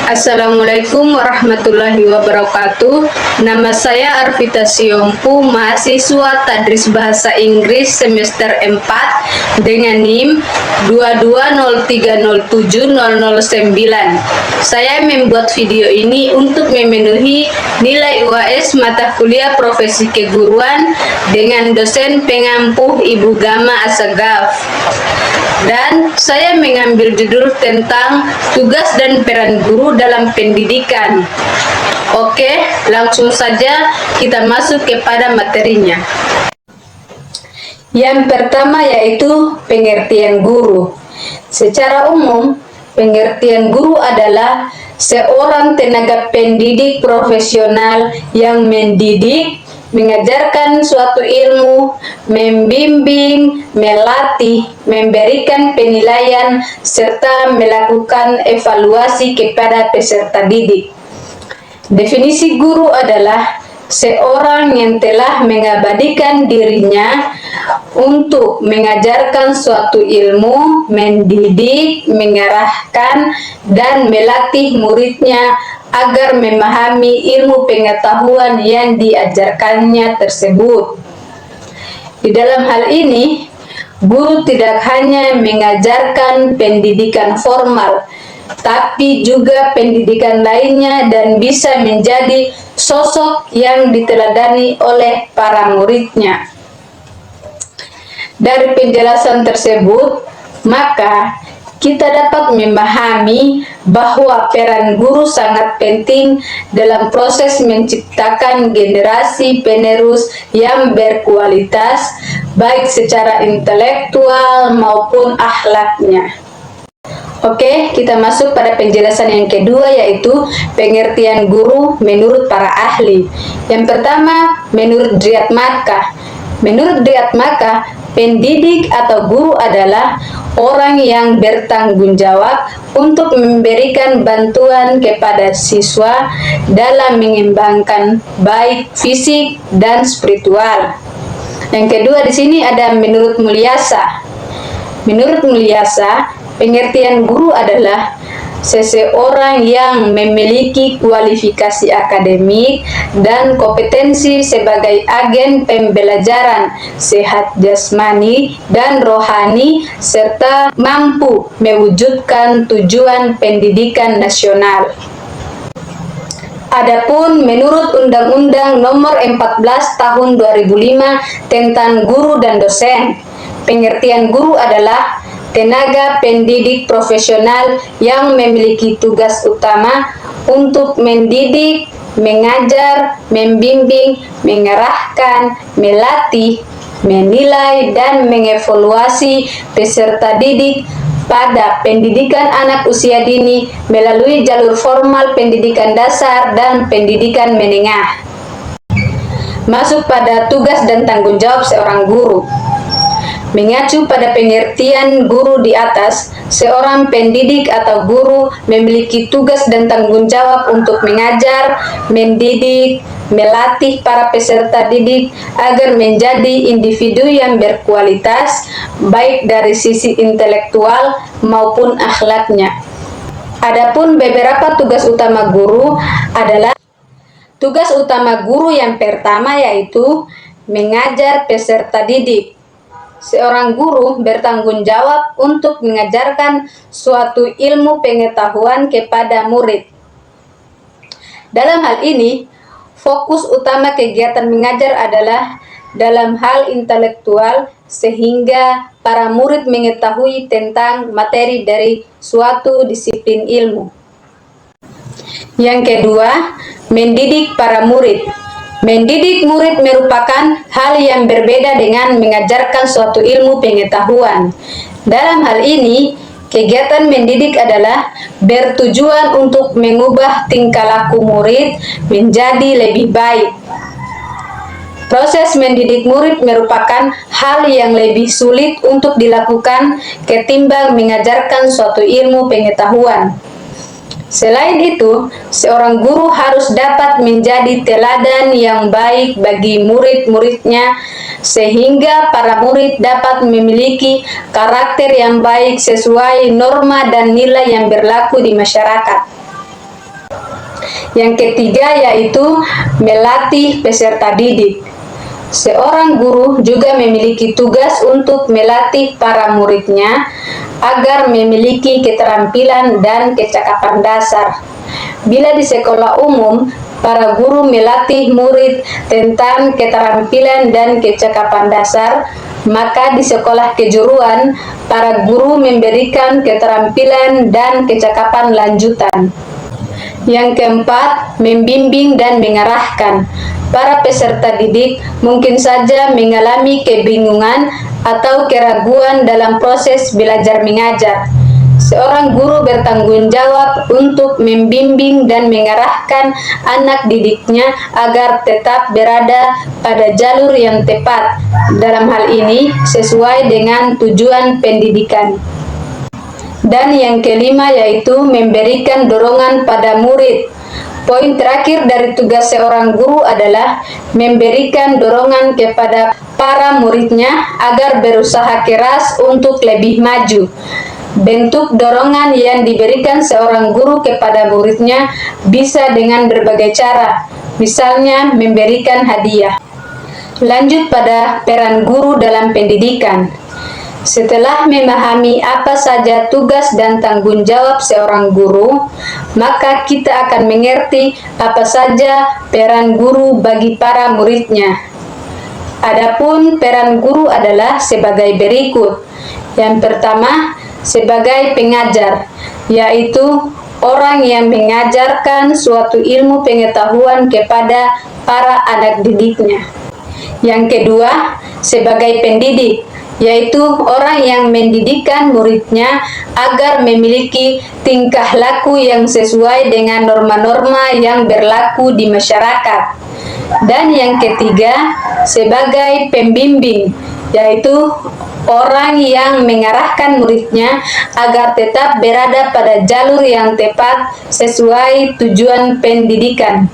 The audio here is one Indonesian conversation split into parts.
Assalamualaikum warahmatullahi wabarakatuh. Nama saya Arvita Siompu, mahasiswa Tadris Bahasa Inggris semester 4 dengan NIM 220307009. Saya membuat video ini untuk memenuhi nilai UAS mata kuliah profesi keguruan dengan dosen pengampu Ibu Gama Asagaf. Dan saya mengambil judul tentang tugas dan peran guru dalam pendidikan. Oke, langsung saja kita masuk kepada materinya. Yang pertama yaitu pengertian guru. Secara umum, pengertian guru adalah seorang tenaga pendidik profesional yang mendidik, mengajarkan suatu ilmu, membimbing, melatih, memberikan penilaian, serta melakukan evaluasi kepada peserta didik. Definisi guru adalah seorang yang telah mengabadikan dirinya untuk mengajarkan suatu ilmu, mendidik, mengarahkan, dan melatih muridnya agar memahami ilmu pengetahuan yang diajarkannya tersebut. Di dalam hal ini, guru tidak hanya mengajarkan pendidikan formal, tapi juga pendidikan lainnya dan bisa menjadi sosok yang diteladani oleh para muridnya. Dari penjelasan tersebut, maka kita dapat memahami bahwa peran guru sangat penting dalam proses menciptakan generasi penerus yang berkualitas, baik secara intelektual maupun akhlaknya. Oke, kita masuk pada penjelasan yang kedua, yaitu pengertian guru menurut para ahli. Yang pertama, menurut Riyad Makkah. Menurut Riyad Makkah, pendidik atau guru adalah orang yang bertanggung jawab untuk memberikan bantuan kepada siswa dalam mengembangkan baik fisik dan spiritual. Yang kedua di sini ada menurut Mulyasa. Menurut Mulyasa, pengertian guru adalah seseorang yang memiliki kualifikasi akademik dan kompetensi sebagai agen pembelajaran sehat jasmani dan rohani serta mampu mewujudkan tujuan pendidikan nasional. Adapun menurut Undang-Undang Nomor 14 Tahun 2005 tentang guru dan dosen, pengertian guru adalah tenaga pendidik profesional yang memiliki tugas utama untuk mendidik, mengajar, membimbing, mengarahkan, melatih, menilai, dan mengevaluasi peserta didik pada pendidikan anak usia dini melalui jalur formal pendidikan dasar dan pendidikan menengah. Masuk pada tugas dan tanggung jawab seorang guru. Mengacu pada pengertian guru di atas, seorang pendidik atau guru memiliki tugas dan tanggung jawab untuk mengajar, mendidik, melatih para peserta didik agar menjadi individu yang berkualitas, baik dari sisi intelektual maupun akhlaknya. Adapun beberapa tugas utama guru adalah tugas utama guru yang pertama yaitu mengajar peserta didik. Seorang guru bertanggung jawab untuk mengajarkan suatu ilmu pengetahuan kepada murid. Dalam hal ini, fokus utama kegiatan mengajar adalah dalam hal intelektual sehingga para murid mengetahui tentang materi dari suatu disiplin ilmu. Yang kedua, mendidik para murid. Mendidik murid merupakan hal yang berbeda dengan mengajarkan suatu ilmu pengetahuan. Dalam hal ini, kegiatan mendidik adalah bertujuan untuk mengubah tingkah laku murid menjadi lebih baik. Proses mendidik murid merupakan hal yang lebih sulit untuk dilakukan ketimbang mengajarkan suatu ilmu pengetahuan. Selain itu, seorang guru harus dapat menjadi teladan yang baik bagi murid-muridnya sehingga para murid dapat memiliki karakter yang baik sesuai norma dan nilai yang berlaku di masyarakat. Yang ketiga yaitu melatih peserta didik. Seorang guru juga memiliki tugas untuk melatih para muridnya agar memiliki keterampilan dan kecakapan dasar. Bila di sekolah umum, para guru melatih murid tentang keterampilan dan kecakapan dasar, maka di sekolah kejuruan, para guru memberikan keterampilan dan kecakapan lanjutan. Yang keempat, membimbing dan mengarahkan. Para peserta didik mungkin saja mengalami kebingungan atau keraguan dalam proses belajar mengajar. Seorang guru bertanggung jawab untuk membimbing dan mengarahkan anak didiknya agar tetap berada pada jalur yang tepat, dalam hal ini sesuai dengan tujuan pendidikan. Dan yang kelima yaitu memberikan dorongan pada murid. Poin terakhir dari tugas seorang guru adalah memberikan dorongan kepada para muridnya agar berusaha keras untuk lebih maju. Bentuk dorongan yang diberikan seorang guru kepada muridnya bisa dengan berbagai cara, misalnya memberikan hadiah. Lanjut pada peran guru dalam pendidikan. Setelah memahami apa saja tugas dan tanggung jawab seorang guru, maka kita akan mengerti apa saja peran guru bagi para muridnya. Adapun peran guru adalah sebagai berikut. Yang pertama, sebagai pengajar, yaitu orang yang mengajarkan suatu ilmu pengetahuan kepada para anak didiknya. Yang kedua, sebagai pendidik, yaitu orang yang mendidikkan muridnya agar memiliki tingkah laku yang sesuai dengan norma-norma yang berlaku di masyarakat. Dan yang ketiga, sebagai pembimbing, yaitu orang yang mengarahkan muridnya agar tetap berada pada jalur yang tepat sesuai tujuan pendidikan.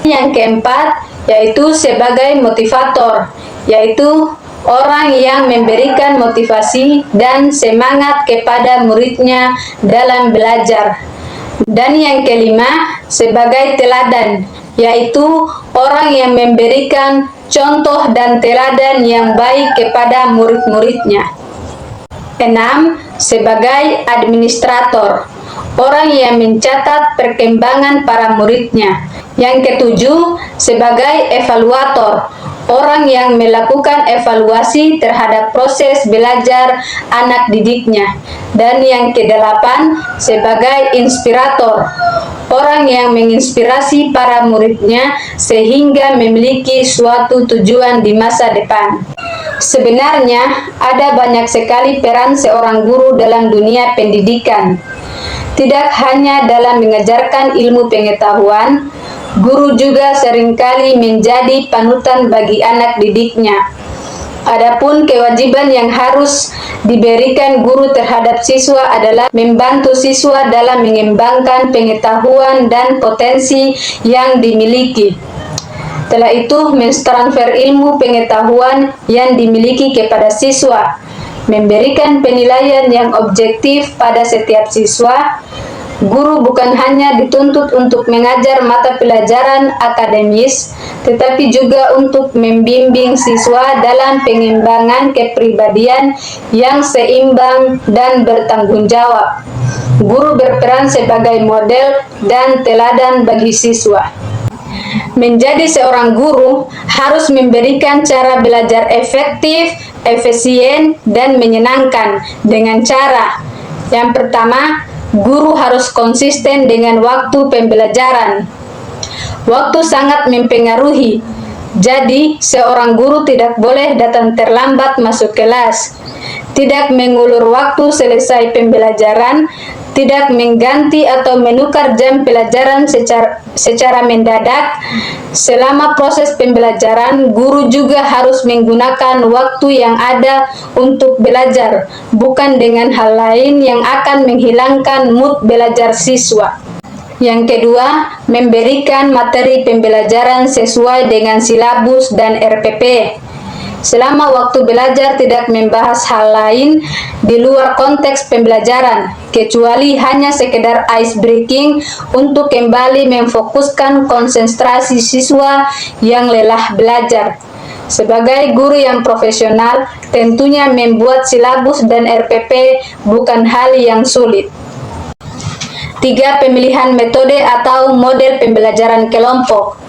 Yang keempat, yaitu sebagai motivator, yaitu orang yang memberikan motivasi dan semangat kepada muridnya dalam belajar. Dan yang kelima, sebagai teladan, yaitu orang yang memberikan contoh dan teladan yang baik kepada murid-muridnya. 6. Sebagai administrator, orang yang mencatat perkembangan para muridnya. Yang ketujuh, sebagai evaluator, orang yang melakukan evaluasi terhadap proses belajar anak didiknya. Dan yang kedelapan, sebagai inspirator, orang yang menginspirasi para muridnya sehingga memiliki suatu tujuan di masa depan. Sebenarnya, ada banyak sekali peran seorang guru dalam dunia pendidikan. Tidak hanya dalam mengajarkan ilmu pengetahuan, guru juga seringkali menjadi panutan bagi anak didiknya. Adapun kewajiban yang harus diberikan guru terhadap siswa adalah membantu siswa dalam mengembangkan pengetahuan dan potensi yang dimiliki. Setelah itu, mentransfer ilmu pengetahuan yang dimiliki kepada siswa, memberikan penilaian yang objektif pada setiap siswa. Guru bukan hanya dituntut untuk mengajar mata pelajaran akademis, tetapi juga untuk membimbing siswa dalam pengembangan kepribadian yang seimbang dan bertanggung jawab. Guru berperan sebagai model dan teladan bagi siswa. Menjadi seorang guru harus memberikan cara belajar efektif, efisien, dan menyenangkan dengan cara yang pertama, guru harus konsisten dengan waktu pembelajaran. Waktu sangat mempengaruhi. Jadi, seorang guru tidak boleh datang terlambat masuk kelas, tidak mengulur waktu selesai pembelajaran, tidak mengganti atau menukar jam pelajaran secara mendadak. Selama proses pembelajaran, guru juga harus menggunakan waktu yang ada untuk belajar, bukan dengan hal lain yang akan menghilangkan mood belajar siswa. Yang kedua, memberikan materi pembelajaran sesuai dengan silabus dan RPP. selama waktu belajar tidak membahas hal lain di luar konteks pembelajaran, kecuali hanya sekedar ice breaking untuk kembali memfokuskan konsentrasi siswa yang lelah belajar. Sebagai guru yang profesional, tentunya membuat silabus dan RPP bukan hal yang sulit. 3. Pemilihan metode atau model pembelajaran kelompok.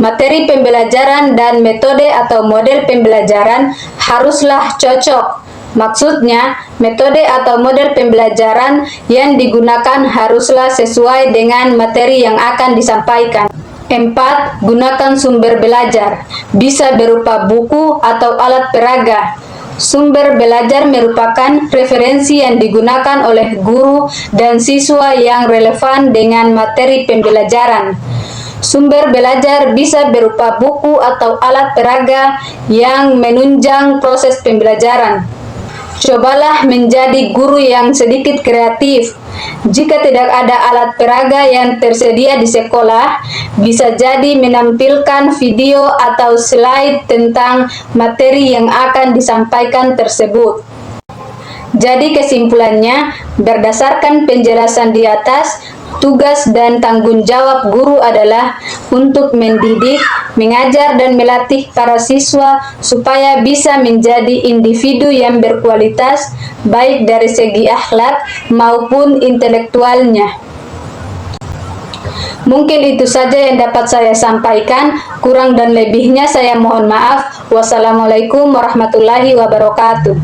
Materi pembelajaran dan metode atau model pembelajaran haruslah cocok. Maksudnya, metode atau model pembelajaran yang digunakan haruslah sesuai dengan materi yang akan disampaikan. 4. Gunakan sumber belajar, bisa berupa buku atau alat peraga. Sumber belajar merupakan referensi yang digunakan oleh guru dan siswa yang relevan dengan materi pembelajaran. Sumber belajar bisa berupa buku atau alat peraga yang menunjang proses pembelajaran. Cobalah menjadi guru yang sedikit kreatif. Jika tidak ada alat peraga yang tersedia di sekolah, bisa jadi menampilkan video atau slide tentang materi yang akan disampaikan tersebut. Jadi kesimpulannya, berdasarkan penjelasan di atas, tugas dan tanggung jawab guru adalah untuk mendidik, mengajar, dan melatih para siswa supaya bisa menjadi individu yang berkualitas, baik dari segi akhlak maupun intelektualnya. Mungkin itu saja yang dapat saya sampaikan, kurang dan lebihnya saya mohon maaf. Wassalamualaikum warahmatullahi wabarakatuh.